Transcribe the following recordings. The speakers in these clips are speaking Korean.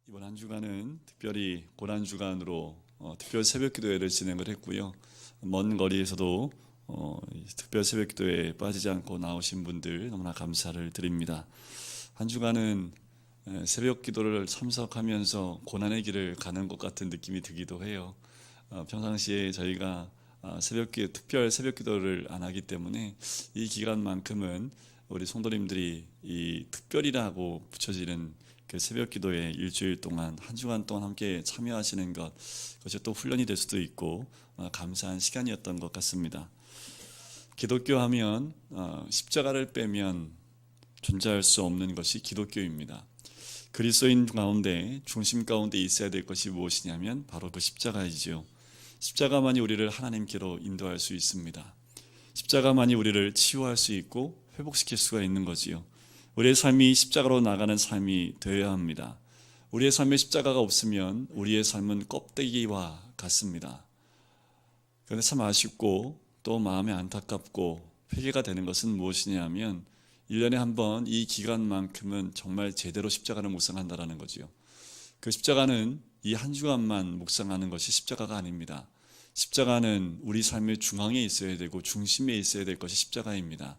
이번 한 주간은 특별히 고난 주간으로 특별 새벽 기도회를 진행을 했고요. 먼 거리에서도 이 특별 새벽 기도회에 빠지지 않고 나오신 분들 너무나 감사를 드립니다. 한 주간은 새벽 기도를 참석하면서 고난의 길을 가는 것 같은 느낌이 들기도 해요. 평상시에 저희가 특별 새벽 기도를 안 하기 때문에 이 기간만큼은 우리 성도님들이 이 특별이라고 붙여지는 그 새벽 기도에 일주일 동안 한 주간 동안 함께 참여하시는 그것이 또 훈련이 될 수도 있고 감사한 시간이었던 것 같습니다. 기독교 하면 십자가를 빼면 존재할 수 없는 것이 기독교입니다. 그리스도인 가운데 중심 가운데 있어야 될 것이 무엇이냐면 바로 그 십자가이지요. 십자가만이 우리를 하나님께로 인도할 수 있습니다. 십자가만이 우리를 치유할 수 있고 회복시킬 수가 있는 거지요. 우리의 삶이 십자가로 나가는 삶이 되어야 합니다. 우리의 삶에 십자가가 없으면 우리의 삶은 껍데기와 같습니다. 그런데 참 아쉽고 또 마음에 안타깝고 회개가 되는 것은 무엇이냐면 1년에 한 번 이 기간만큼은 정말 제대로 십자가를 묵상한다라는 거지요. 그 십자가는 이 한 주간만 묵상하는 것이 십자가가 아닙니다. 십자가는 우리 삶의 중앙에 있어야 되고 중심에 있어야 될 것이 십자가입니다.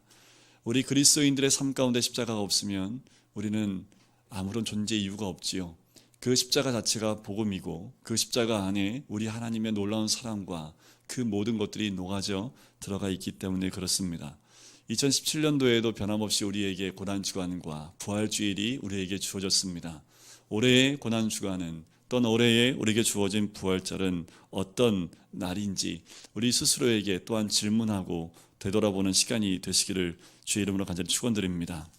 우리 그리스도인들의 삶 가운데 십자가가 없으면 우리는 아무런 존재 이유가 없지요. 그 십자가 자체가 복음이고 그 십자가 안에 우리 하나님의 놀라운 사랑과 그 모든 것들이 녹아져 들어가 있기 때문에 그렇습니다. 2017년도에도 변함없이 우리에게 고난주간과 부활주일이 우리에게 주어졌습니다. 올해의 고난주간은 또는 올해에 우리에게 주어진 부활절은 어떤 날인지 우리 스스로에게 또한 질문하고 되돌아보는 시간이 되시기를 주의 이름으로 간절히 축원드립니다.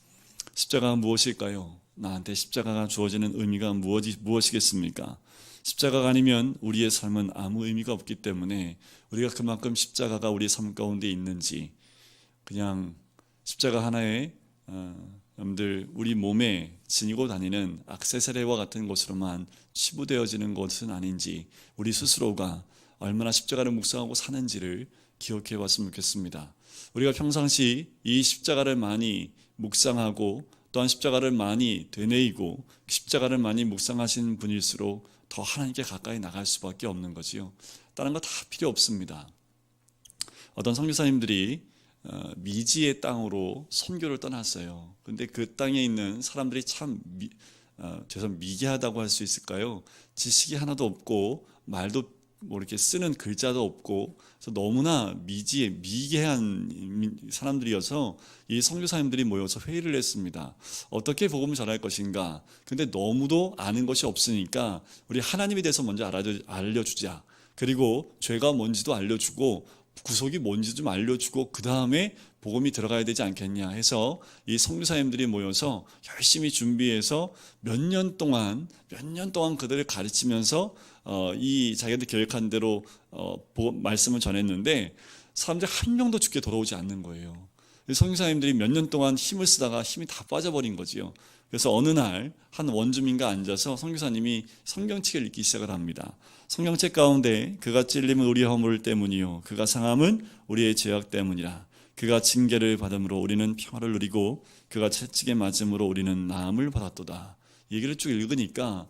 십자가가 무엇일까요? 나한테 십자가가 주어지는 의미가 무엇이겠습니까? 십자가가 아니면 우리의 삶은 아무 의미가 없기 때문에 우리가 그만큼 십자가가 우리의 삶 가운데 있는지 그냥 십자가 하나에 여러분들 우리 몸에 지니고 다니는 액세서리와 같은 것으로만 치부되어지는 것은 아닌지 우리 스스로가 얼마나 십자가를 묵상하고 사는지를 기억해 봤으면 좋겠습니다. 우리가 평상시 이 십자가를 많이 묵상하고 또한 십자가를 많이 되뇌이고 십자가를 많이 묵상하시는 분일수록 더 하나님께 가까이 나갈 수밖에 없는 거지요. 다른 거 다 필요 없습니다. 어떤 선교사님들이 미지의 땅으로 선교를 떠났어요. 그런데 그 땅에 있는 사람들이 참 미개하다고 할 수 있을까요? 지식이 하나도 없고 말도 이렇게 쓰는 글자도 없고 그래서 너무나 미개한 사람들이어서 이 선교사님들이 모여서 회의를 했습니다. 어떻게 복음을 전할 것인가? 근데 너무도 아는 것이 없으니까 우리 하나님에 대해서 먼저 알려주자. 그리고 죄가 뭔지도 알려주고 구속이 뭔지 좀 알려주고 그 다음에 복음이 들어가야 되지 않겠냐 해서 이 선교사님들이 모여서 열심히 준비해서 몇 년 동안 그들을 가르치면서 이 자기들 계획한 대로 말씀을 전했는데 사람들 한 명도 죽게 돌아오지 않는 거예요. 선교사님들이 몇 년 동안 힘을 쓰다가 힘이 다 빠져버린 거지요. 그래서 어느 날 한 원주민과 앉아서 선교사님이 성경책을 읽기 시작을 합니다. 성경책 가운데 그가 찔림은 우리의 허물 때문이요 그가 상함은 우리의 죄악 때문이라. 그가 징계를 받음으로 우리는 평화를 누리고 그가 채찍에 맞음으로 우리는 나음을 받았도다. 얘기를 쭉 읽으니까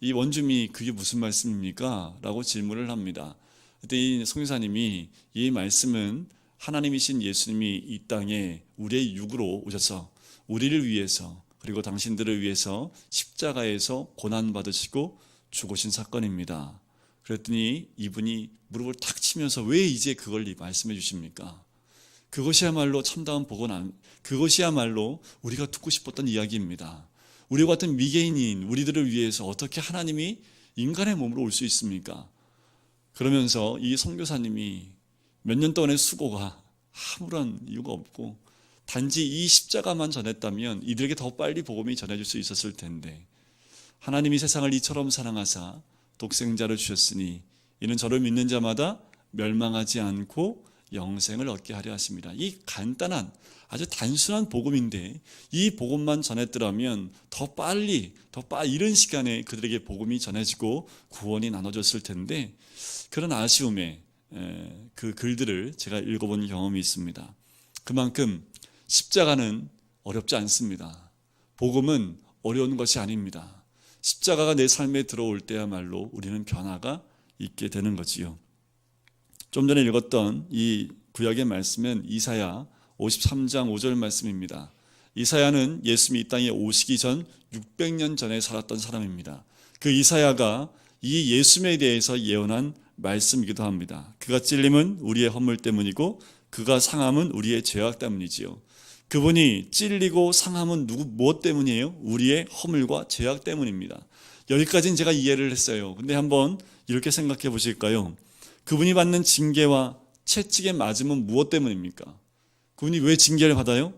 이 원주민이 그게 무슨 말씀입니까? 라고 질문을 합니다. 그때 이 선교사님이 이 말씀은 하나님이신 예수님이 이 땅에 우리의 육으로 오셔서 우리를 위해서 그리고 당신들을 위해서 십자가에서 고난받으시고 죽으신 사건입니다. 그랬더니 이분이 무릎을 탁 치면서 왜 이제 그걸 말씀해 주십니까? 그것이야말로 참다운 복은 그것이야말로 우리가 듣고 싶었던 이야기입니다. 우리와 같은 미개인인 우리들을 위해서 어떻게 하나님이 인간의 몸으로 올 수 있습니까? 그러면서 이 선교사님이 몇 년 동안의 수고가 아무런 이유가 없고 단지 이 십자가만 전했다면 이들에게 더 빨리 복음이 전해질 수 있었을 텐데 하나님이 세상을 이처럼 사랑하사 독생자를 주셨으니 이는 저를 믿는 자마다 멸망하지 않고 영생을 얻게 하려 하십니다. 이 간단한 아주 단순한 복음인데 이 복음만 전했더라면 더 빨리 이른 시간에 그들에게 복음이 전해지고 구원이 나눠졌을 텐데 그런 아쉬움에 그 글들을 제가 읽어본 경험이 있습니다. 그만큼 십자가는 어렵지 않습니다. 복음은 어려운 것이 아닙니다. 십자가가 내 삶에 들어올 때야말로 우리는 변화가 있게 되는 거지요. 좀 전에 읽었던 이 구약의 말씀은 이사야 53장 5절 말씀입니다. 이사야는 예수님이 이 땅에 오시기 전 600년 전에 살았던 사람입니다. 그 이사야가 이 예수님에 대해서 예언한 말씀이기도 합니다. 그가 찔림은 우리의 허물 때문이고 그가 상함은 우리의 죄악 때문이지요. 그분이 찔리고 상함은 무엇 때문이에요? 우리의 허물과 죄악 때문입니다. 여기까지는 제가 이해를 했어요. 근데 한번 이렇게 생각해 보실까요? 그분이 받는 징계와 채찍의 맞음은 무엇 때문입니까? 그분이 왜 징계를 받아요?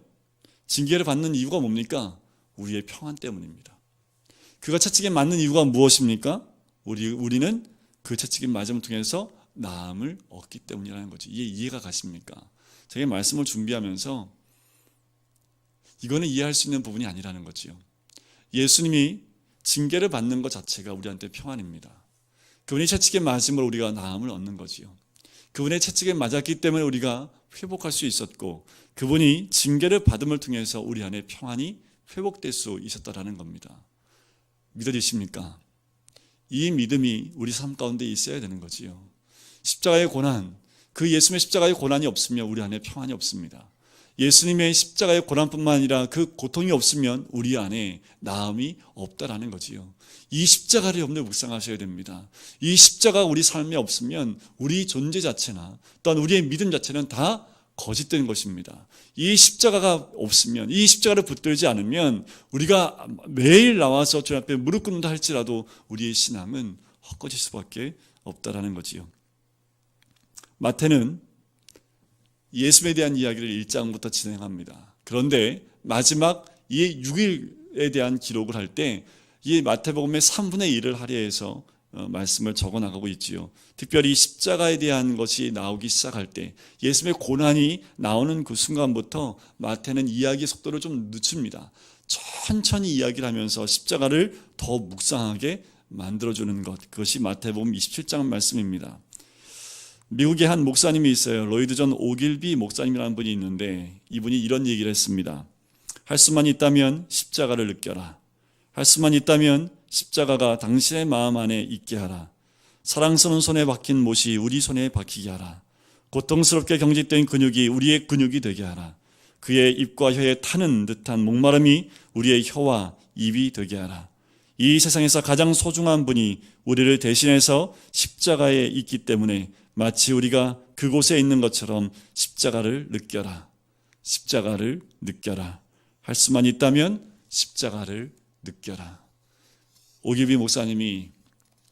징계를 받는 이유가 뭡니까? 우리의 평안 때문입니다. 그가 채찍에 맞는 이유가 무엇입니까? 우리는 그 채찍의 맞음을 통해서 나음을 얻기 때문이라는 거죠. 이게 이해가 가십니까? 제가 말씀을 준비하면서 이거는 이해할 수 있는 부분이 아니라는 거지요. 예수님이 징계를 받는 것 자체가 우리한테 평안입니다. 그분이 채찍에 맞음으로 우리가 나음을 얻는 거지요. 그분의 채찍에 맞았기 때문에 우리가 회복할 수 있었고 그분이 징계를 받음을 통해서 우리 안에 평안이 회복될 수 있었다라는 겁니다. 믿어지십니까? 이 믿음이 우리 삶 가운데 있어야 되는 거지요. 십자가의 고난, 그 예수님의 십자가의 고난이 없으면 우리 안에 평안이 없습니다. 예수님의 십자가의 고난뿐만 아니라 그 고통이 없으면 우리 안에 나음이 없다라는 거지요. 이 십자가를 여러분들 묵상하셔야 됩니다. 이 십자가 우리 삶에 없으면 우리 존재 자체나 또한 우리의 믿음 자체는 다 거짓된 것입니다. 이 십자가가 없으면, 이 십자가를 붙들지 않으면 우리가 매일 나와서 주님 앞에 무릎 꿇는다 할지라도 우리의 신앙은 헛것일 수밖에 없다라는 거지요. 마태는 예수님에 대한 이야기를 1장부터 진행합니다. 그런데 마지막 이 6일에 대한 기록을 할 때 이 마태복음의 3분의 1을 할애해서 말씀을 적어나가고 있지요. 특별히 십자가에 대한 것이 나오기 시작할 때 예수님의 고난이 나오는 그 순간부터 마태는 이야기 속도를 좀 늦춥니다. 천천히 이야기를 하면서 십자가를 더 묵상하게 만들어주는 것, 그것이 마태복음 27장 말씀입니다. 미국에 한 목사님이 있어요. 로이드 존 오길비 목사님이라는 분이 있는데 이분이 이런 얘기를 했습니다. 할 수만 있다면 십자가를 느껴라. 할 수만 있다면 십자가가 당신의 마음 안에 있게 하라. 사랑스러운 손에 박힌 못이 우리 손에 박히게 하라. 고통스럽게 경직된 근육이 우리의 근육이 되게 하라. 그의 입과 혀에 타는 듯한 목마름이 우리의 혀와 입이 되게 하라. 이 세상에서 가장 소중한 분이 우리를 대신해서 십자가에 있기 때문에 마치 우리가 그곳에 있는 것처럼 십자가를 느껴라. 십자가를 느껴라. 할 수만 있다면 십자가를 느껴라. 오길비 목사님이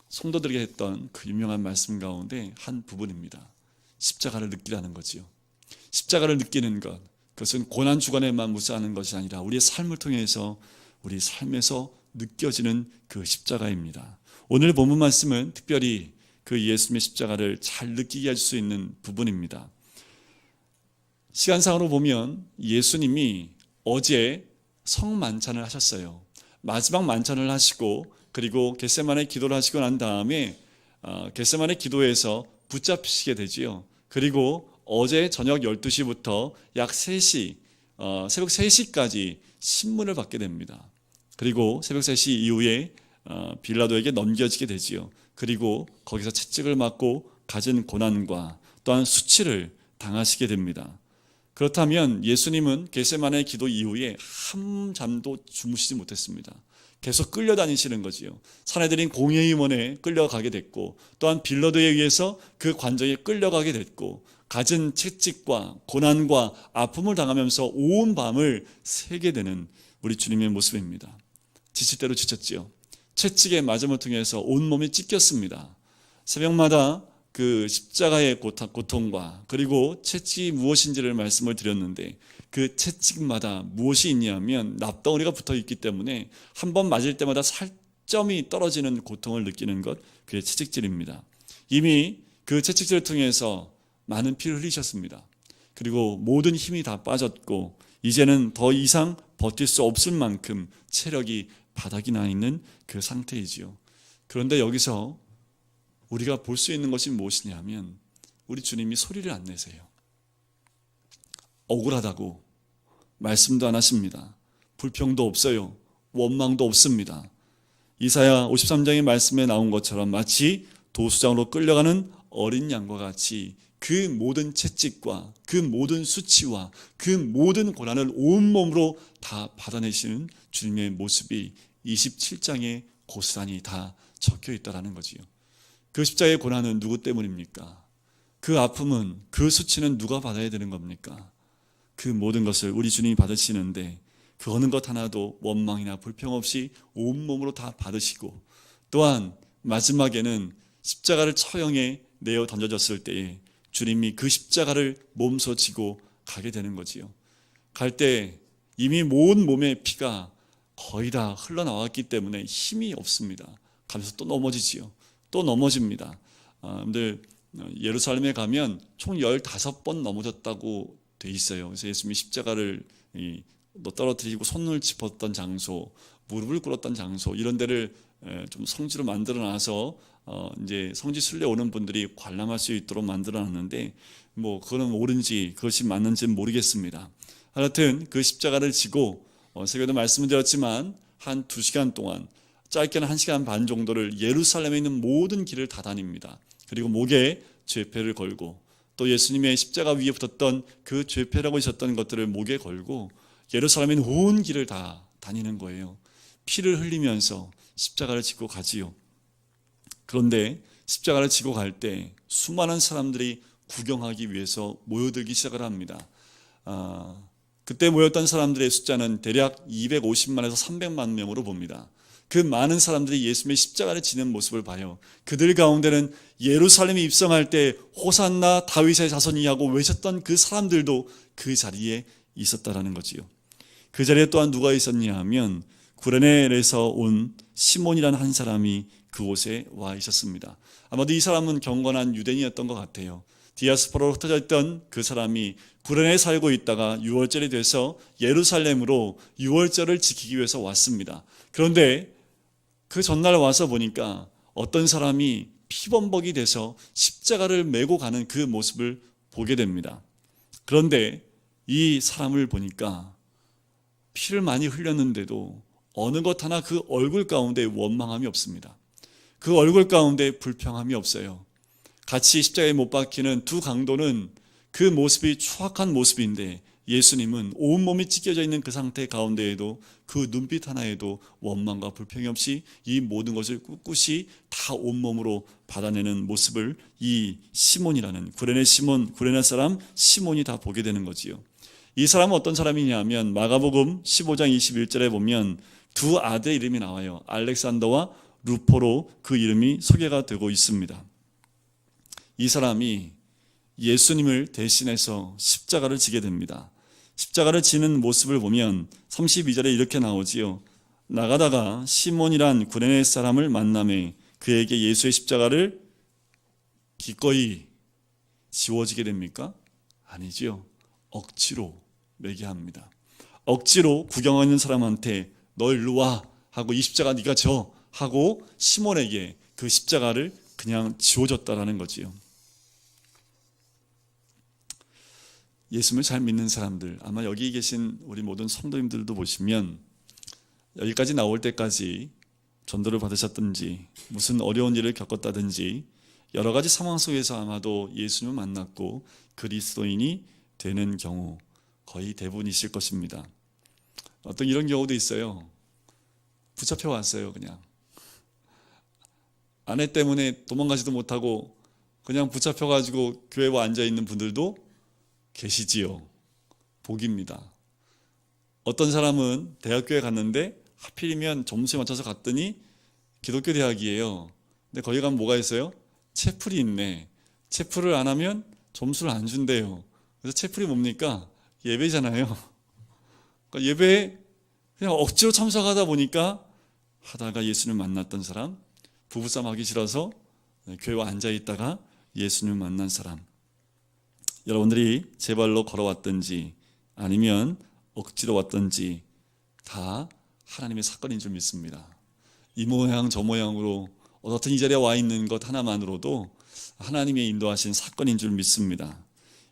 성도들에게 했던 그 유명한 말씀 가운데 한 부분입니다. 십자가를 느끼라는 거지요. 십자가를 느끼는 것, 그것은 고난 주간에만 묵상하는 것이 아니라 우리의 삶을 통해서 우리 삶에서 느껴지는 그 십자가입니다. 오늘 본문 말씀은 특별히 그 예수님의 십자가를 잘 느끼게 할 수 있는 부분입니다. 시간상으로 보면 예수님이 어제 성만찬을 하셨어요. 마지막 만찬을 하시고 그리고 겟세마네 기도를 하시고 난 다음에 겟세마네 기도에서 붙잡히시게 되지요. 그리고 어제 저녁 12시부터 약 3시, 새벽 3시까지 신문을 받게 됩니다. 그리고 새벽 3시 이후에 빌라도에게 넘겨지게 되지요. 그리고 거기서 채찍을 맞고 가진 고난과 또한 수치를 당하시게 됩니다. 그렇다면 예수님은 겟세마네 기도 이후에 한잠도 주무시지 못했습니다. 계속 끌려다니시는 거지요. 사내들인 공회의원에 끌려가게 됐고 또한 빌라도에 의해서 그 관정에 끌려가게 됐고 갖은 채찍과 고난과 아픔을 당하면서 온 밤을 새게 되는 우리 주님의 모습입니다. 지칠 대로 지쳤지요. 채찍의 맞음을 통해서 온몸이 찢겼습니다. 새벽마다 그 십자가의 고통과 그리고 채찍이 무엇인지를 말씀을 드렸는데 그 채찍마다 무엇이 있냐면 납덩어리가 붙어있기 때문에 한 번 맞을 때마다 살점이 떨어지는 고통을 느끼는 것, 그게 채찍질입니다. 이미 그 채찍질을 통해서 많은 피를 흘리셨습니다. 그리고 모든 힘이 다 빠졌고 이제는 더 이상 버틸 수 없을 만큼 체력이 바닥이 나 있는 그 상태이지요. 그런데 여기서 우리가 볼 수 있는 것이 무엇이냐면 우리 주님이 소리를 안 내세요. 억울하다고 말씀도 안 하십니다. 불평도 없어요. 원망도 없습니다. 이사야 53장의 말씀에 나온 것처럼 마치 도수장으로 끌려가는 어린 양과 같이 그 모든 채찍과 그 모든 수치와 그 모든 고난을 온몸으로 다 받아내시는 주님의 모습이 27장에 고스란히 다 적혀 있다는 거지요. 그 십자가의 고난은 누구 때문입니까? 그 아픔은, 그 수치는 누가 받아야 되는 겁니까? 그 모든 것을 우리 주님이 받으시는데 그 어느 것 하나도 원망이나 불평 없이 온몸으로 다 받으시고, 또한 마지막에는 십자가를 처형에 내어 던져졌을 때에 주님이 그 십자가를 몸소 지고 가게 되는 거지요. 갈 때 이미 온 몸의 피가 거의 다 흘러나왔기 때문에 힘이 없습니다. 가면서 또 넘어지지요. 또 넘어집니다. 여러분들 예루살렘에 가면 총 15번 넘어졌다고 돼 있어요. 그래서 예수님이 십자가를 떨어뜨리고 손을 짚었던 장소, 무릎을 꿇었던 장소, 이런 데를 좀 성지로 만들어 놔서 이제 성지 순례 오는 분들이 관람할 수 있도록 만들어 놨는데, 뭐 그거는 옳은지 그것이 맞는지는 모르겠습니다. 하여튼 그 십자가를 지고 새벽에도 말씀을 드렸지만 한 2시간 동안, 짧게는 1시간 반 정도를 예루살렘에 있는 모든 길을 다 다닙니다. 그리고 목에 죄패를 걸고, 또 예수님의 십자가 위에 붙었던 그 죄패라고 있었던 것들을 목에 걸고 예루살렘에 있는 온 길을 다 다니는 거예요. 피를 흘리면서 십자가를 지고 가지요. 그런데 십자가를 지고 갈 때 수많은 사람들이 구경하기 위해서 모여들기 시작을 합니다. 그때 모였던 사람들의 숫자는 대략 250만에서 300만 명으로 봅니다. 그 많은 사람들이 예수님의 십자가를 지는 모습을 봐요. 그들 가운데는 예루살렘에 입성할 때 호산나 다윗의 자손이 하고 외쳤던 그 사람들도 그 자리에 있었다라는 거지요. 그 자리에 또한 누가 있었냐 하면 구레네에서 온 시몬이라는 한 사람이 그곳에 와 있었습니다. 아마도 이 사람은 경건한 유대인이었던 것 같아요. 디아스포라로 흩어져 있던 그 사람이 구레네에 살고 있다가 6월절이 돼서 예루살렘으로 6월절을 지키기 위해서 왔습니다. 그런데 그 전날 와서 보니까 어떤 사람이 피범벅이 돼서 십자가를 메고 가는 그 모습을 보게 됩니다. 그런데 이 사람을 보니까 피를 많이 흘렸는데도 어느 것 하나 그 얼굴 가운데 원망함이 없습니다. 그 얼굴 가운데 불평함이 없어요. 같이 십자가에 못 박히는 두 강도는 그 모습이 추악한 모습인데, 예수님은 온몸이 찢겨져 있는 그 상태 가운데에도 그 눈빛 하나에도 원망과 불평이 없이 이 모든 것을 꿋꿋이 다 온몸으로 받아내는 모습을 이 시몬이라는 구레네 사람 시몬이 다 보게 되는 거지요. 이 사람은 어떤 사람이냐면 마가복음 15장 21절에 보면 두 아들 이름이 나와요. 알렉산더와 루포로 그 이름이 소개가 되고 있습니다. 이 사람이 예수님을 대신해서 십자가를 지게 됩니다. 십자가를 지는 모습을 보면 32절에 이렇게 나오지요. 나가다가 시몬이란 구레네 사람을 만나매 그에게 예수의 십자가를 기꺼이 지워지게 됩니까? 아니지요. 억지로 매게 합니다. 억지로 구경하는 사람한테 너 일로 와 하고 이 십자가 네가 져 하고 시몬에게 그 십자가를 그냥 지워줬다라는 거지요. 예수님을 잘 믿는 사람들, 아마 여기 계신 우리 모든 성도님들도 보시면 여기까지 나올 때까지 전도를 받으셨든지 무슨 어려운 일을 겪었다든지 여러 가지 상황 속에서 아마도 예수님을 만났고 그리스도인이 되는 경우 거의 대부분이실 것입니다. 어떤 이런 경우도 있어요. 붙잡혀 왔어요. 그냥 아내 때문에 도망가지도 못하고 그냥 붙잡혀가지고 교회에 앉아있는 분들도 계시지요. 복입니다. 어떤 사람은 대학교에 갔는데 하필이면 점수에 맞춰서 갔더니 기독교 대학이에요. 근데 거기 가면 뭐가 있어요? 채플이 있네. 채플을 안 하면 점수를 안 준대요. 그래서 채플이 뭡니까? 예배잖아요. 그러니까 예배에 그냥 억지로 참석하다 보니까 하다가 예수님을 만났던 사람, 부부싸움 하기 싫어서 교회에 앉아있다가 예수님을 만난 사람, 여러분들이 제 발로 걸어왔든지 아니면 억지로 왔든지 다 하나님의 사건인 줄 믿습니다. 이 모양 저 모양으로 어떻든 이 자리에 와 있는 것 하나만으로도 하나님의 인도하신 사건인 줄 믿습니다.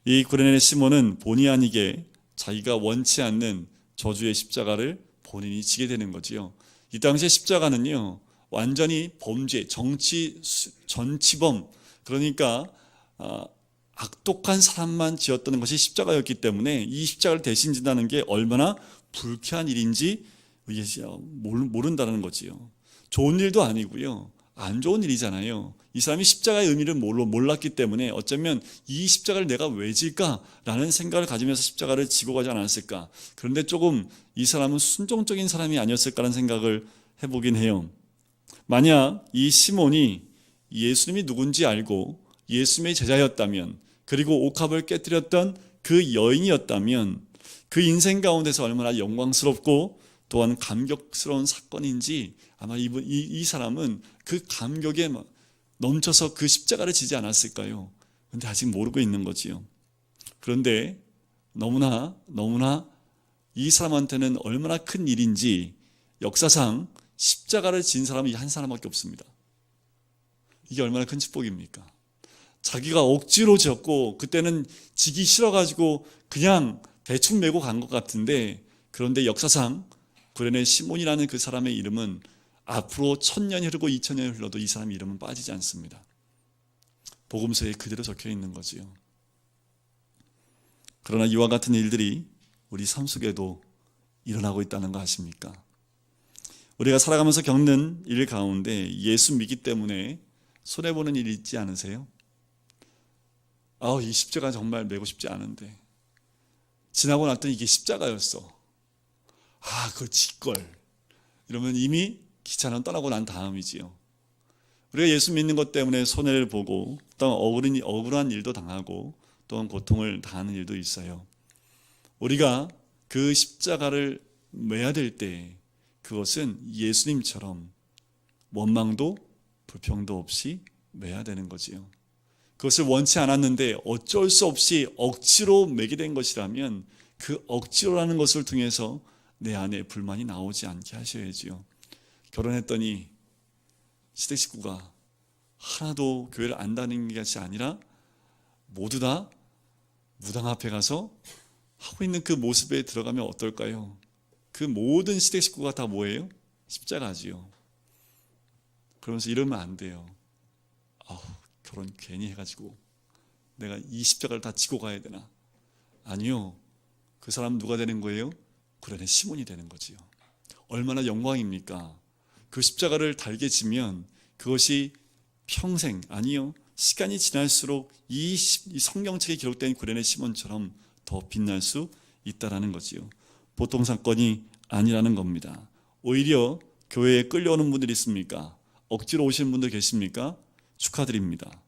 이 구레네 시몬은 본의 아니게 자기가 원치 않는 저주의 십자가를 본인이 지게 되는 거지요. 이 당시에 십자가는요, 완전히 범죄, 전치범, 그러니까 악독한 사람만 지었던 것이 십자가였기 때문에 이 십자가를 대신 진다는 게 얼마나 불쾌한 일인지 모른다는 거지요. 좋은 일도 아니고요, 안 좋은 일이잖아요. 이 사람이 십자가의 의미를 몰랐기 때문에 어쩌면 이 십자가를 내가 왜 질까라는 생각을 가지면서 십자가를 지고 가지 않았을까. 그런데 조금 이 사람은 순종적인 사람이 아니었을까라는 생각을 해보긴 해요. 만약 이 시몬이 예수님이 누군지 알고 예수님의 제자였다면, 그리고 옥합을 깨뜨렸던 그 여인이었다면 그 인생 가운데서 얼마나 영광스럽고 또한 감격스러운 사건인지 아마 이 사람은 그 감격에 넘쳐서 그 십자가를 지지 않았을까요? 그런데 아직 모르고 있는 거지요. 그런데 너무나 이 사람한테는 얼마나 큰 일인지 역사상 십자가를 진 사람이 한 사람밖에 없습니다. 이게 얼마나 큰 축복입니까? 자기가 억지로 지었고 그때는 지기 싫어가지고 그냥 대충 메고 간 것 같은데, 그런데 역사상 구레네 시몬이라는 그 사람의 이름은 앞으로 1000년이 흐르고 2000년이 흘러도 이 사람 이름은 빠지지 않습니다. 복음서에 그대로 적혀 있는 거지요. 그러나 이와 같은 일들이 우리 삶 속에도 일어나고 있다는 거 아십니까? 우리가 살아가면서 겪는 일 가운데 예수 믿기 때문에 손해보는 일이 있지 않으세요? 이 십자가 정말 메고 싶지 않은데 지나고 났더니 이게 십자가였어. 그거 지걸. 이러면 이미 기차는 떠나고 난 다음이지요. 우리가 예수 믿는 것 때문에 손해를 보고 또 억울한 일도 당하고 또한 고통을 당하는 일도 있어요. 우리가 그 십자가를 매야 될 때 그것은 예수님처럼 원망도 불평도 없이 매야 되는 거지요. 그것을 원치 않았는데 어쩔 수 없이 억지로 매게 된 것이라면 그 억지로라는 것을 통해서 내 안에 불만이 나오지 않게 하셔야지요. 결혼했더니 시댁 식구가 하나도 교회를 안 다니는 것이 아니라 모두 다 무당 앞에 가서 하고 있는 그 모습에 들어가면 어떨까요? 그 모든 시댁 식구가 다 뭐예요? 십자가지요. 그러면서 이러면 안 돼요. 결혼 괜히 해가지고 내가 이 십자가를 다 지고 가야 되나? 아니요. 그 사람 누가 되는 거예요? 구레네 시몬이 되는 거지요. 얼마나 영광입니까? 그 십자가를 달게 지면 그것이 평생, 아니요, 시간이 지날수록 이 성경책에 기록된 구레네 시몬처럼 더 빛날 수 있다라는 거지요. 보통 사건이 아니라는 겁니다. 오히려 교회에 끌려오는 분들이 있습니까? 억지로 오시는 분들 계십니까? 축하드립니다.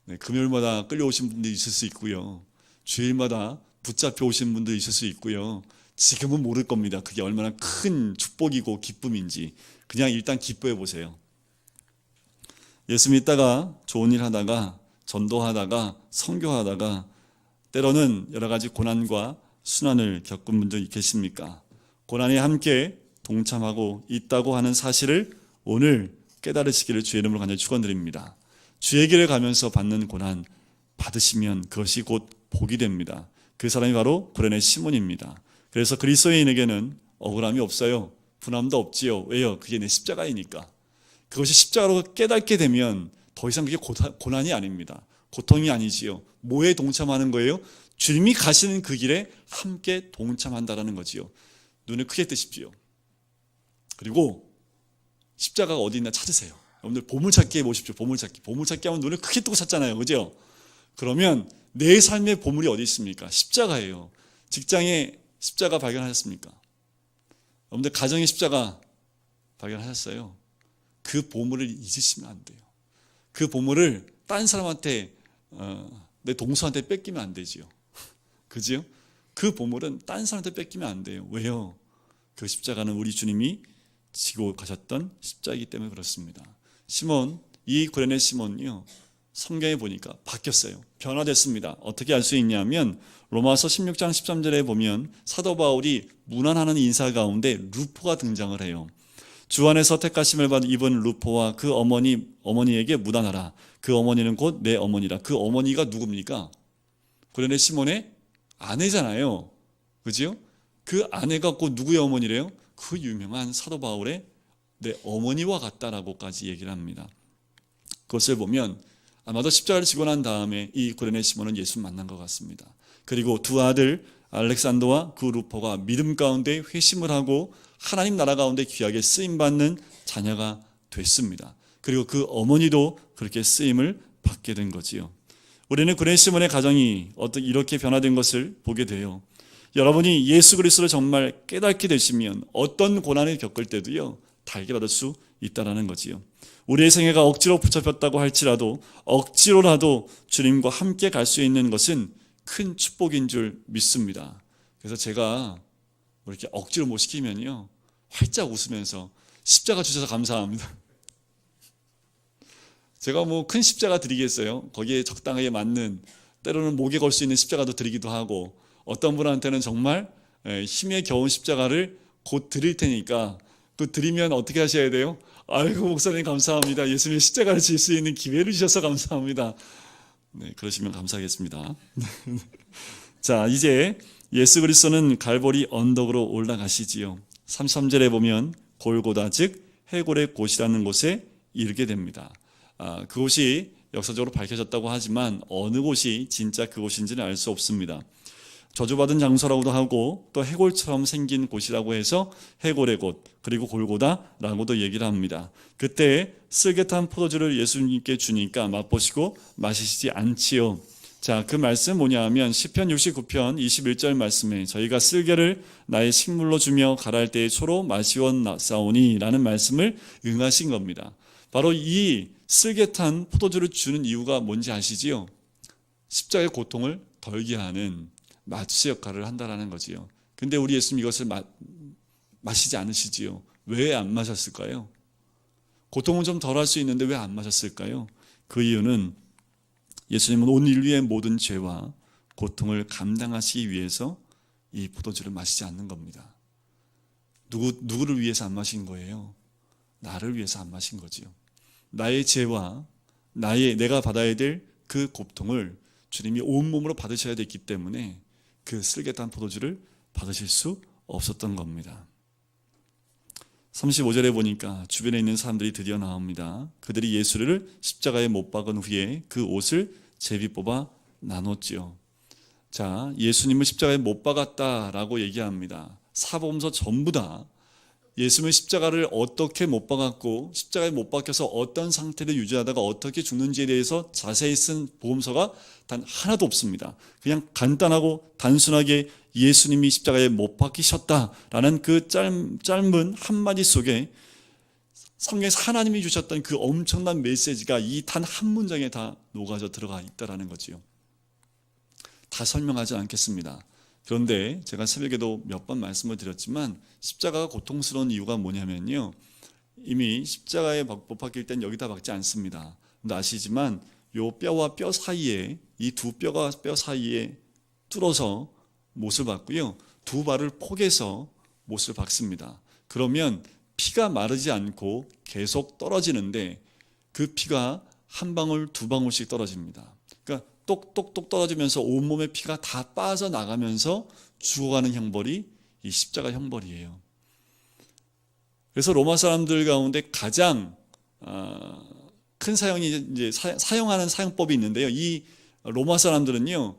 네, 금요일마다 끌려오신 분들이 있을 수 있고요. 주일마다 붙잡혀 오신 분들이 있을 수 있고요. 지금은 모를 겁니다. 그게 얼마나 큰 축복이고 기쁨인지. 그냥 일단 기뻐해 보세요. 예수 믿다가 좋은 일 하다가 전도하다가 선교하다가 때로는 여러 가지 고난과 순환을 겪은 분들 계십니까? 고난에 함께 동참하고 있다고 하는 사실을 오늘 깨달으시기를 주의 이름으로 간절히 축원드립니다. 주의 길을 가면서 받는 고난 받으시면 그것이 곧 복이 됩니다. 그 사람이 바로 구레네 시몬입니다. 그래서 그리스도인에게는 억울함이 없어요. 분함도 없지요. 왜요? 그게 내 십자가이니까. 그것이 십자가로 깨닫게 되면 더 이상 그게 고난이 아닙니다. 고통이 아니지요. 뭐에 동참하는 거예요? 주님이 가시는 그 길에 함께 동참한다라는 거지요. 눈을 크게 뜨십시오. 그리고 십자가가 어디 있나 찾으세요. 여러분들 보물찾기 해보십시오. 보물찾기 하면 눈을 크게 뜨고 찾잖아요. 그죠? 그러면 내 삶의 보물이 어디 있습니까? 십자가예요. 직장에 십자가 발견하셨습니까? 여러분들 가정의 십자가 발견하셨어요? 그 보물을 잊으시면 안 돼요. 그 보물을 딴 사람한테 내 동서한테 뺏기면 안 되지요. 그지요? 그 보물은 딴 사람한테 뺏기면 안 돼요. 왜요? 그 십자가는 우리 주님이 지고 가셨던 십자이기 때문에 그렇습니다. 시몬, 이 구레네 시몬이요, 성경에 보니까 바뀌었어요. 변화됐습니다. 어떻게 알 수 있냐면 로마서 16장 13절에 보면 사도 바울이 문안하는 인사 가운데 루포가 등장을 해요. 주 안에서 택하심을 받은 입은 루포와 그 어머니에게 문안하라. 그 어머니는 곧 내 어머니라. 그 어머니가 누굽니까? 구레네 시몬의 아내잖아요. 그죠? 그 아내가 곧 누구의 어머니래요? 그 유명한 사도 바울의 내 어머니와 같다라고까지 얘기를 합니다. 그것을 보면 아마도 십자가를 지고 난 다음에 이 구레네 시몬은 예수를 만난 것 같습니다. 그리고 두 아들 알렉산더와 그 루포가 믿음 가운데 회심을 하고 하나님 나라 가운데 귀하게 쓰임받는 자녀가 됐습니다. 그리고 그 어머니도 그렇게 쓰임을 받게 된 거지요. 우리는 구레네 시몬의 가정이 어떻게 이렇게 변화된 것을 보게 돼요. 여러분이 예수 그리스도를 정말 깨닫게 되시면 어떤 고난을 겪을 때도요, 달게 받을 수 있다라는 거지요. 우리의 생애가 억지로 붙잡혔다고 할지라도 억지로라도 주님과 함께 갈 수 있는 것은 큰 축복인 줄 믿습니다. 그래서 제가 이렇게 억지로 못 시키면요, 활짝 웃으면서 십자가 주셔서 감사합니다. 제가 뭐 큰 십자가 드리겠어요? 거기에 적당하게 맞는, 때로는 목에 걸 수 있는 십자가도 드리기도 하고, 어떤 분한테는 정말 힘에 겨운 십자가를 곧 드릴 테니까, 또 드리면 어떻게 하셔야 돼요? 아이고 목사님 감사합니다. 예수님의 십자가를 질 수 있는 기회를 주셔서 감사합니다. 네, 그러시면 감사하겠습니다. 자, 이제 예수 그리스도는 갈보리 언덕으로 올라가시지요. 33절에 보면 골고다 즉 해골의 곳이라는 곳에 이르게 됩니다. 그곳이 역사적으로 밝혀졌다고 하지만 어느 곳이 진짜 그곳인지는 알 수 없습니다. 저주받은 장소라고도 하고 또 해골처럼 생긴 곳이라고 해서 해골의 곳, 그리고 골고다라고도 얘기를 합니다. 그때 쓸개탄 포도주를 예수님께 주니까 맛보시고 마시지 않지요. 자, 그 말씀 뭐냐 하면 시편 69편 21절 말씀에 저희가 쓸개를 나의 식물로 주며 가랄 때의 초로 마시었사오니 라는 말씀을 응하신 겁니다. 바로 이 쓸개탄 포도주를 주는 이유가 뭔지 아시지요? 십자가의 고통을 덜게 하는 마취 역할을 한다라는 거지요. 근데 우리 예수님 이것을 마시지 않으시지요. 왜 안 마셨을까요? 고통은 좀 덜 할 수 있는데 왜 안 마셨을까요? 그 이유는 예수님은 온 인류의 모든 죄와 고통을 감당하시기 위해서 이 포도주를 마시지 않는 겁니다. 누구를 위해서 안 마신 거예요? 나를 위해서 안 마신 거지요. 나의 죄와 내가 받아야 될 그 고통을 주님이 온몸으로 받으셔야 됐기 때문에 그 쓸개탄 포도주를 받으실 수 없었던 겁니다. 35절에 보니까 주변에 있는 사람들이 드디어 나옵니다. 그들이 예수를 십자가에 못 박은 후에 그 옷을 제비 뽑아 나눴지요. 자, 예수님을 십자가에 못 박았다라고 얘기합니다. 사복음서 전부 다 예수님의 십자가를 어떻게 못 박았고 십자가에 못 박혀서 어떤 상태를 유지하다가 어떻게 죽는지에 대해서 자세히 쓴 복음서가 단 하나도 없습니다. 그냥 간단하고 단순하게 예수님이 십자가에 못 박히셨다라는 그 짧은 한마디 속에 성경에서 하나님이 주셨던 그 엄청난 메시지가 이 단 한 문장에 다 녹아져 들어가 있다는 거지요. 다 설명하지 않겠습니다. 그런데 제가 새벽에도 몇 번 말씀을 드렸지만 십자가가 고통스러운 이유가 뭐냐면요, 이미 십자가에 못 박힐 땐 여기다 박지 않습니다. 근데 아시지만 요 뼈와 뼈 사이에, 이 두 뼈가 뼈 사이에 뚫어서 못을 박고요, 두 발을 포개서 못을 박습니다. 그러면 피가 마르지 않고 계속 떨어지는데 그 피가 한 방울 두 방울씩 떨어집니다. 그러니까 똑똑똑 떨어지면서 온몸의 피가 다 빠져나가면서 죽어가는 형벌이 이 십자가 형벌이에요. 그래서 로마 사람들 가운데 가장 큰 사형이 이제 사용하는 사형법이 있는데요. 이 로마 사람들은요,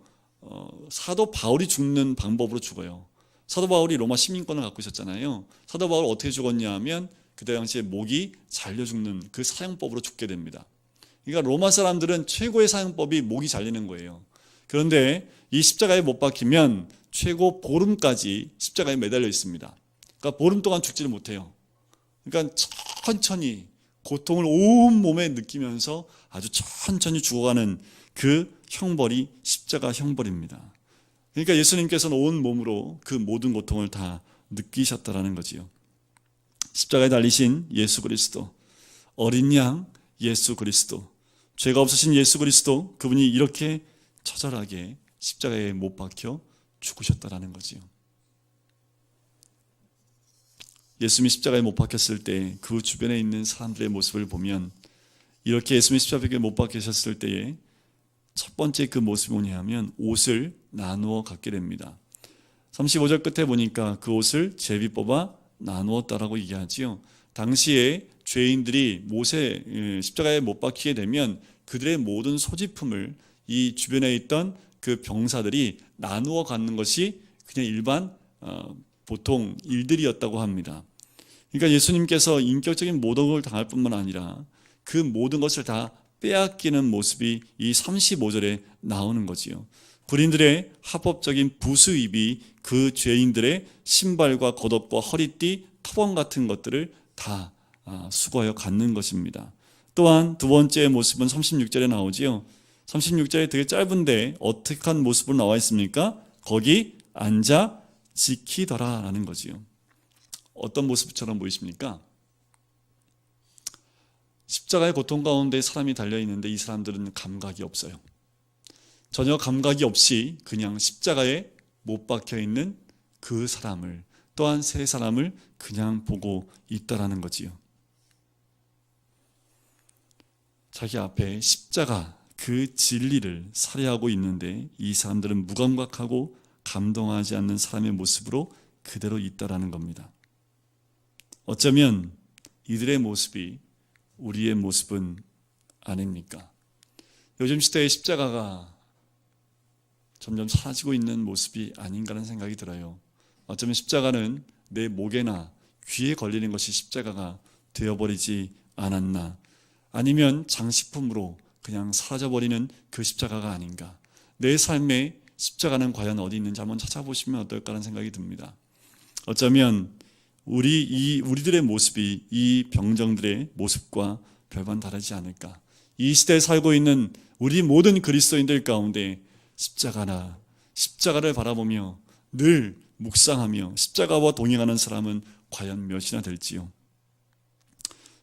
사도 바울이 죽는 방법으로 죽어요. 사도 바울이 로마 시민권을 갖고 있었잖아요. 사도 바울 어떻게 죽었냐 하면 그때 당시에 목이 잘려 죽는 그 사형법으로 죽게 됩니다. 그러니까 로마 사람들은 최고의 사형법이 목이 잘리는 거예요. 그런데 이 십자가에 못 박히면 최고 보름까지 십자가에 매달려 있습니다. 그러니까 보름 동안 죽지를 못해요. 그러니까 천천히 고통을 온 몸에 느끼면서 아주 천천히 죽어가는 그 형벌이 십자가 형벌입니다. 그러니까 예수님께서는 온 몸으로 그 모든 고통을 다 느끼셨다라는 거지요. 십자가에 달리신 예수 그리스도, 어린 양 예수 그리스도, 죄가 없으신 예수 그리스도, 그분이 이렇게 처절하게 십자가에 못 박혀 죽으셨다라는 거지요. 예수님이 십자가에 못 박혔을 때 그 주변에 있는 사람들의 모습을 보면 이렇게 예수님이 십자가에 못 박히셨을 때에 첫 번째 그 모습이 뭐냐면 옷을 나누어 갖게 됩니다. 35절 끝에 보니까 그 옷을 제비 뽑아 나누었다라고 얘기하지요. 당시에 죄인들이 십자가에 못 박히게 되면 그들의 모든 소지품을 이 주변에 있던 그 병사들이 나누어 갖는 것이 그냥 일반 보통 일들이었다고 합니다. 그러니까 예수님께서 인격적인 모독을 당할 뿐만 아니라 그 모든 것을 다 빼앗기는 모습이 이 35절에 나오는 거지요. 군인들의 합법적인 부수입이 그 죄인들의 신발과 겉옷과 허리띠, 터번 같은 것들을 다 수거하여 갖는 것입니다. 또한 두 번째 모습은 36절에 나오지요. 36절에 되게 짧은데 어떻게 한 모습으로 나와 있습니까? 거기 앉아 지키더라 라는 거지요. 어떤 모습처럼 보이십니까? 십자가의 고통 가운데 사람이 달려있는데 이 사람들은 감각이 없어요. 전혀 감각이 없이 그냥 십자가에 못 박혀있는 그 사람을, 또한 세 사람을 그냥 보고 있다라는 거지요. 자기 앞에 십자가 그 진리를 살해하고 있는데 이 사람들은 무감각하고 감동하지 않는 사람의 모습으로 그대로 있다라는 겁니다. 어쩌면 이들의 모습이 우리의 모습은 아닙니까? 요즘 시대의 십자가가 점점 사라지고 있는 모습이 아닌가라는 생각이 들어요. 어쩌면 십자가는 내 목에나 귀에 걸리는 것이 십자가가 되어버리지 않았나, 아니면 장식품으로 그냥 사라져버리는 그 십자가가 아닌가. 내 삶에 십자가는 과연 어디 있는지 한번 찾아보시면 어떨까라는 생각이 듭니다. 어쩌면 우리들의 모습이 이 병정들의 모습과 별반 다르지 않을까. 이 시대에 살고 있는 우리 모든 그리스도인들 가운데 십자가를 바라보며 늘 묵상하며 십자가와 동행하는 사람은 과연 몇이나 될지요.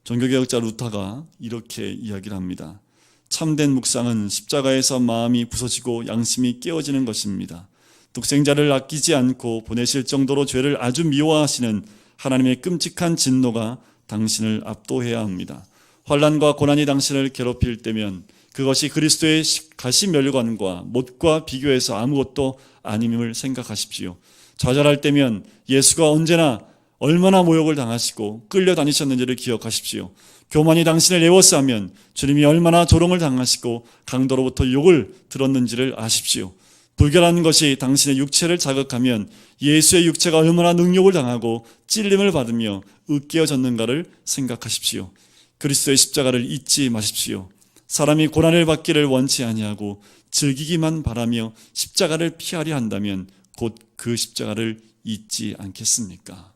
종교개혁자 루터가 이렇게 이야기를 합니다. 참된 묵상은 십자가에서 마음이 부서지고 양심이 깨어지는 것입니다. 독생자를 아끼지 않고 보내실 정도로 죄를 아주 미워하시는 하나님의 끔찍한 진노가 당신을 압도해야 합니다. 환난과 고난이 당신을 괴롭힐 때면 그것이 그리스도의 가시면류관과 못과 비교해서 아무것도 아님을 생각하십시오. 좌절할 때면 예수가 언제나 얼마나 모욕을 당하시고 끌려다니셨는지를 기억하십시오. 교만이 당신을 애워싸면 주님이 얼마나 조롱을 당하시고 강도로부터 욕을 들었는지를 아십시오. 불결한 것이 당신의 육체를 자극하면 예수의 육체가 얼마나 능욕을 당하고 찔림을 받으며 으깨어졌는가를 생각하십시오. 그리스도의 십자가를 잊지 마십시오. 사람이 고난을 받기를 원치 아니하고 즐기기만 바라며 십자가를 피하려 한다면 곧 그 십자가를 잊지 않겠습니까?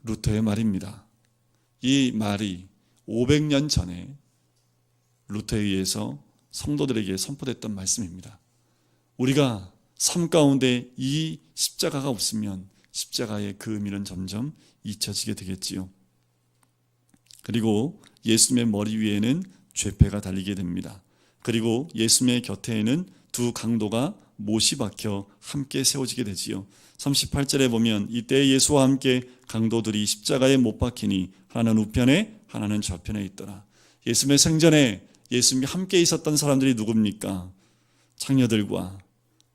루터의 말입니다. 이 말이 500년 전에 루터에 의해서 성도들에게 선포됐던 말씀입니다. 우리가 삶 가운데 이 십자가가 없으면 십자가의 그 의미는 점점 잊혀지게 되겠지요. 그리고 예수님의 머리 위에는 죄패가 달리게 됩니다. 그리고 예수님의 곁에는 두 강도가 못이 박혀 함께 세워지게 되지요. 38절에 보면 이때 예수와 함께 강도들이 십자가에 못 박히니 하나는 우편에 하나는 좌편에 있더라. 예수님의 생전에 예수님이 함께 있었던 사람들이 누굽니까? 창녀들과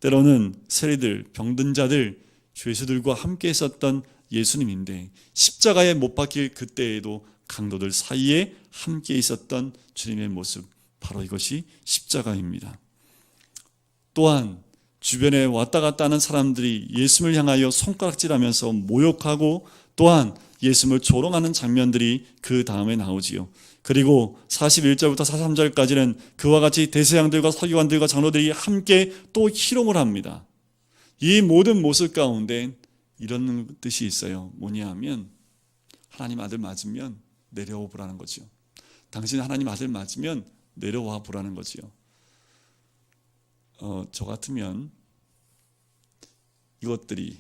때로는 세리들, 병든 자들, 죄수들과 함께 있었던 예수님인데 십자가에 못 박힐 그때에도 강도들 사이에 함께 있었던 주님의 모습, 바로 이것이 십자가입니다. 또한 주변에 왔다 갔다 하는 사람들이 예수님을 향하여 손가락질하면서 모욕하고 또한 예수님을 조롱하는 장면들이 그 다음에 나오지요. 그리고 41절부터 43절까지는 그와 같이 대제사장들과 서기관들과 장로들이 함께 또 희롱을 합니다. 이 모든 모습 가운데 이런 뜻이 있어요. 뭐냐 하면 하나님 아들 맞으면 내려와 보라는 거죠. 당신 하나님 아들 맞으면 내려와 보라는 거지요. 저 같으면 이것들이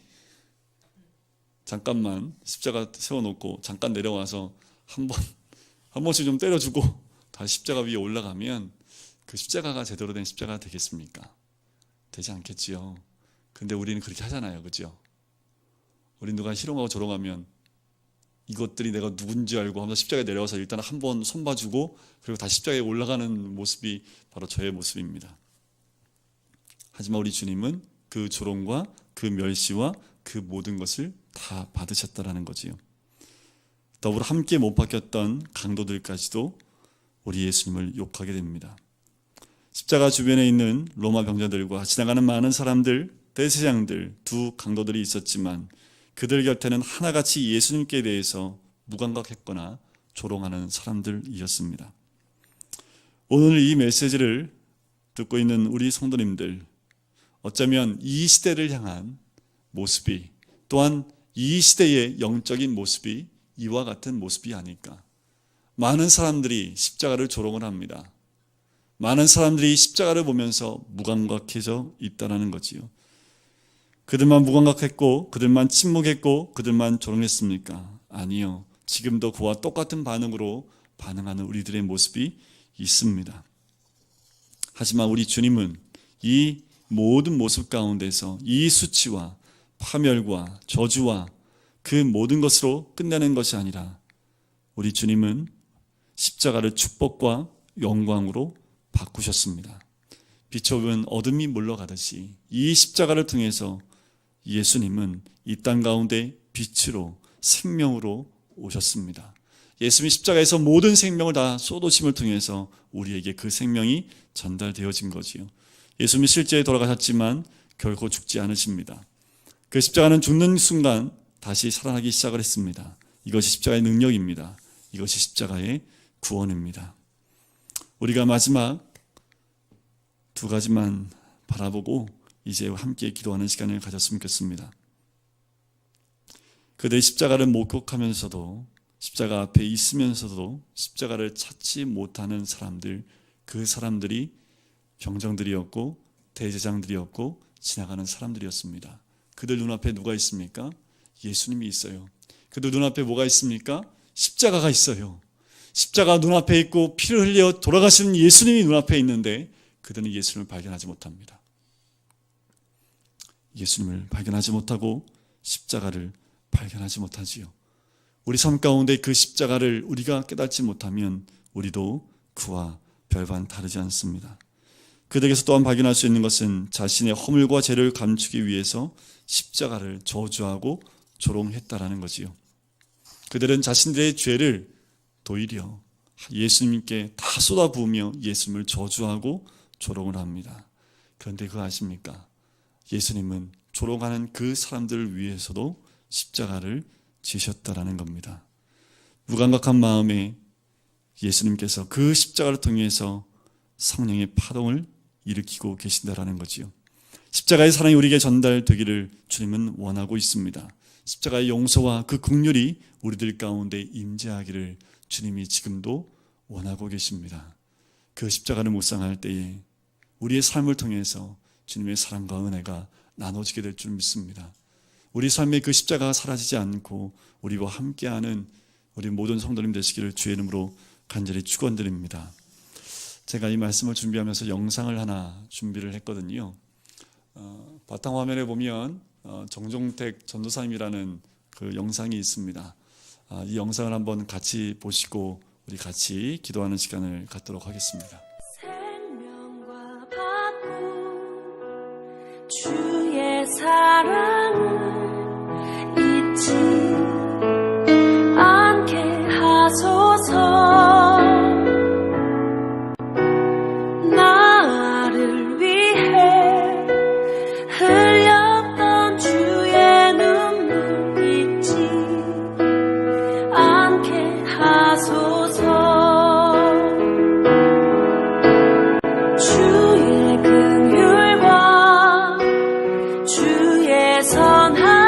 잠깐만 십자가 세워놓고 잠깐 내려와서 한 번씩 좀 때려주고 다시 십자가 위에 올라가면 그 십자가가 제대로 된 십자가가 되겠습니까? 되지 않겠지요. 근데 우리는 그렇게 하잖아요. 그죠? 우리 누가 희롱하고 조롱하면 이것들이 내가 누군지 알고 하면서 십자가에 내려와서 일단 한번 손봐주고 그리고 다시 십자가에 올라가는 모습이 바로 저의 모습입니다. 하지만 우리 주님은 그 조롱과 그 멸시와 그 모든 것을 다 받으셨다라는 거지요. 더불어 함께 못 박혔던 강도들까지도 우리 예수님을 욕하게 됩니다. 십자가 주변에 있는 로마 병자들과 지나가는 많은 사람들, 대제사장들, 두 강도들이 있었지만 그들 곁에는 하나같이 예수님께 대해서 무감각했거나 조롱하는 사람들이었습니다. 오늘 이 메시지를 듣고 있는 우리 성도님들, 어쩌면 이 시대를 향한 모습이, 또한 이 시대의 영적인 모습이 이와 같은 모습이 아닐까. 많은 사람들이 십자가를 조롱을 합니다. 많은 사람들이 십자가를 보면서 무감각해져 있다는 거지요. 그들만 무감각했고, 그들만 침묵했고, 그들만 조롱했습니까? 아니요. 지금도 그와 똑같은 반응으로 반응하는 우리들의 모습이 있습니다. 하지만 우리 주님은 이 모든 모습 가운데서 이 수치와 파멸과 저주와 그 모든 것으로 끝내는 것이 아니라 우리 주님은 십자가를 축복과 영광으로 바꾸셨습니다. 비춰본 어둠이 물러가듯이 이 십자가를 통해서 예수님은 이 땅 가운데 빛으로 생명으로 오셨습니다. 예수님이 십자가에서 모든 생명을 다 쏟으심을 통해서 우리에게 그 생명이 전달되어진 거지요. 예수님이 실제 돌아가셨지만 결코 죽지 않으십니다. 그 십자가는 죽는 순간 다시 살아나기 시작을 했습니다. 이것이 십자가의 능력입니다. 이것이 십자가의 구원입니다. 우리가 마지막 두 가지만 바라보고 이제 함께 기도하는 시간을 가졌으면 좋겠습니다. 그들의 십자가를 목격하면서도, 십자가 앞에 있으면서도 십자가를 찾지 못하는 사람들, 그 사람들이 병정들이었고 대제사장들이었고 지나가는 사람들이었습니다. 그들 눈앞에 누가 있습니까? 예수님이 있어요. 그들 눈앞에 뭐가 있습니까? 십자가가 있어요. 십자가 눈앞에 있고 피를 흘려 돌아가시는 예수님이 눈앞에 있는데 그들은 예수님을 발견하지 못합니다. 예수님을 발견하지 못하고 십자가를 발견하지 못하지요. 우리 삶 가운데 그 십자가를 우리가 깨닫지 못하면 우리도 그와 별반 다르지 않습니다. 그들에게서 또한 발견할 수 있는 것은 자신의 허물과 죄를 감추기 위해서 십자가를 저주하고 조롱했다라는 거지요. 그들은 자신들의 죄를 도리어 예수님께 다 쏟아부으며 예수님을 저주하고 조롱을 합니다. 그런데 그거 아십니까? 예수님은 조롱하는 그 사람들을 위해서도 십자가를 지셨다라는 겁니다. 무감각한 마음에 예수님께서 그 십자가를 통해서 성령의 파동을 일으키고 계신다라는 거지요. 십자가의 사랑이 우리에게 전달되기를 주님은 원하고 있습니다. 십자가의 용서와 그 긍휼이 우리들 가운데 임재하기를 주님이 지금도 원하고 계십니다. 그 십자가를 묵상할 때에 우리의 삶을 통해서 주님의 사랑과 은혜가 나눠지게 될 줄 믿습니다. 우리 삶의 그 십자가가 사라지지 않고 우리와 함께하는 우리 모든 성도님 되시기를 주의 이름으로 간절히 축원드립니다. 제가 이 말씀을 준비하면서 영상을 하나 준비를 했거든요. 바탕화면에 보면 정종택 전도사님이라는 그 영상이 있습니다. 이 영상을 한번 같이 보시고 우리 같이 기도하는 시간을 갖도록 하겠습니다. 생명과 바꿈 주의 사랑을 잊지 않게 하소서. 나를 위해 흘렸던 주의 눈물 잊지 않게 하소서. 주의 긍휼과 주의 선한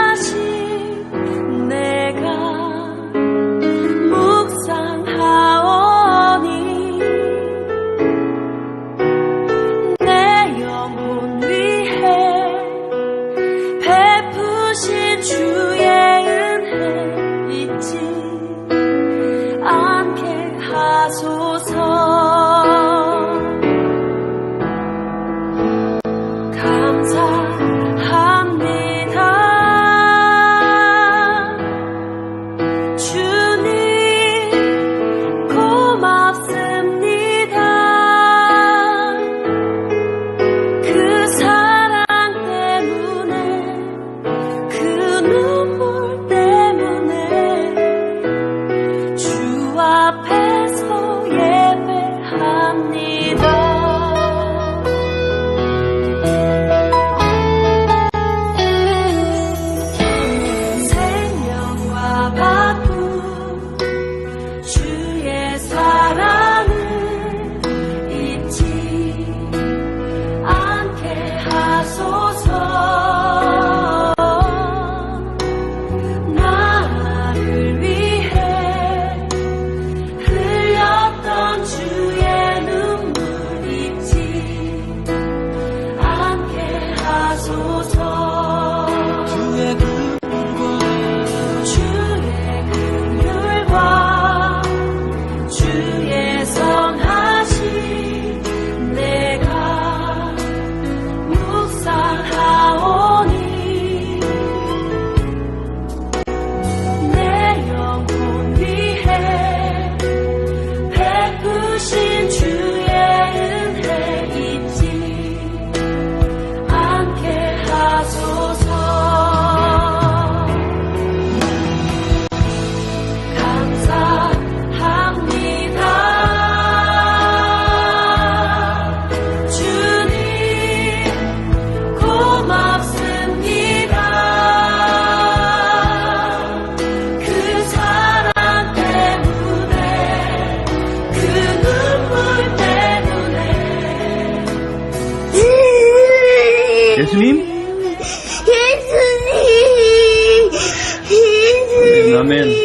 아멘.